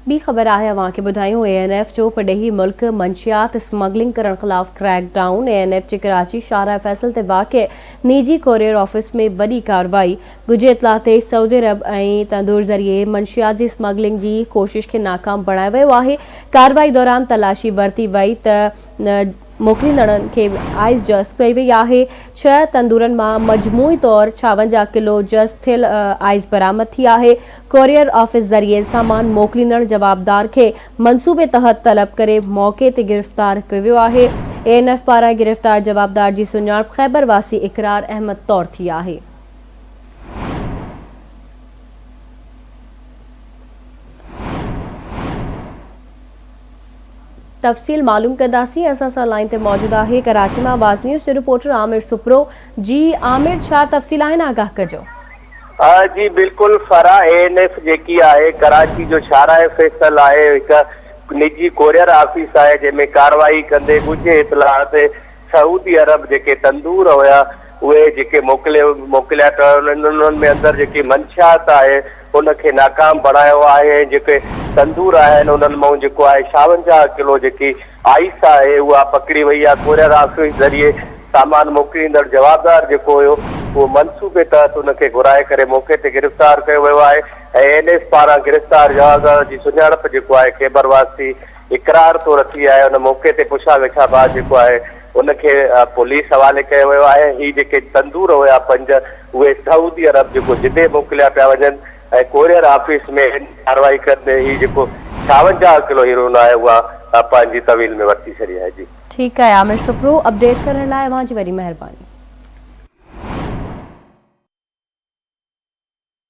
B ख़बर है अवां खे ॿुधायूं ANF जो पॾेही मुल्क मंशियात स्मगलिंग करण ख़िलाफ़ क्रैक डाउन। ANF जे कराची शाहराह फैसल ते वाक़िए निजी कोरियर ऑफिस में वॾी कार्रवाई। ॻुझे इतला ते सऊदी अरब ऐं तंदूर ज़रिए मंशियात जी स्मगलिंग जी कोशिश खे नाकाम बणायो वियो आहे। कार्रवाई दौरान तलाशी वरिती वई त मोकिलींदड़नि खे आइस जज़्ब कई वई आहे। 6 तंदूरनि मां मजमूई तौर 56 किलो जज़्ब थियल आइस बरामद थी आहे। कोरियर ऑफिस ज़रिए सामान मोकिलींदड़ जवाबदार खे मंसूबे तहत तलब करे मौक़े ते गिरफ़्तार कयो वियो आहे। ANF पारां गिरफ़्तार जवाबदार जी सुञाणप ख़ैबर वासी इकरार अहमद तौर थी आहे। तफ़सील मालूम कंदासीं। असां सां लाइन ते मौजूद आहे कराची में आवाज़ न्यूज़ जो रिपोर्टर आमिर सुप्रो। जी आमिर, छा तफ़सील आहिनि, आगाह कजो। जी बिल्कुल फरा ANF जेकी आहे कराची जो शाहराह फैसल आहे, हिकु निजी कोरियर ऑफिस आहे जंहिंमें कार्रवाई कंदे ॻुझे इतला ते सऊदी अरब जेके तंदूर हुया उहे जेके मोकिलिया उन्हनि में अंदरि जेकी मंशियात आहे उनखे नाकाम बणायो आहे। जेके तंदूर आहिनि उन्हनि मां जेको आहे 56 किलो जेकी आइस आहे उहा पकड़ी वई आहे। कोरियर ऑफिस ज़रिए सामान मोकिलींदड़ जवाबदार जेको हुयो उहो मंसूबे तहत उनखे घुराए करे मौक़े ते गिरफ़्तार कयो वियो आहे। ऐं ANF पारां गिरफ़्तार जवाबदार जी सुञाणप जेको आहे ख़ैबर वासी इकरार तौर थी आहे। उन मौक़े ते पुछा वेठा बाद जेको आहे उनखे पुलिस हवाले कयो वियो आहे। ही जेके तंदूर हुया 5 उहे सऊदी अरब जेको जिदे मोकिलिया पिया वञनि ऐं कोरियर ऑफिस में कार्रवाई कंदे ही जेको 56 किलो हीरोइन आहे उहा पंहिंजी तवील में वरिती छॾी आहे। जी ठीक है आमिर सुप्रो, अपडेट करण लाइ अवां जी वॾी महिरबानी।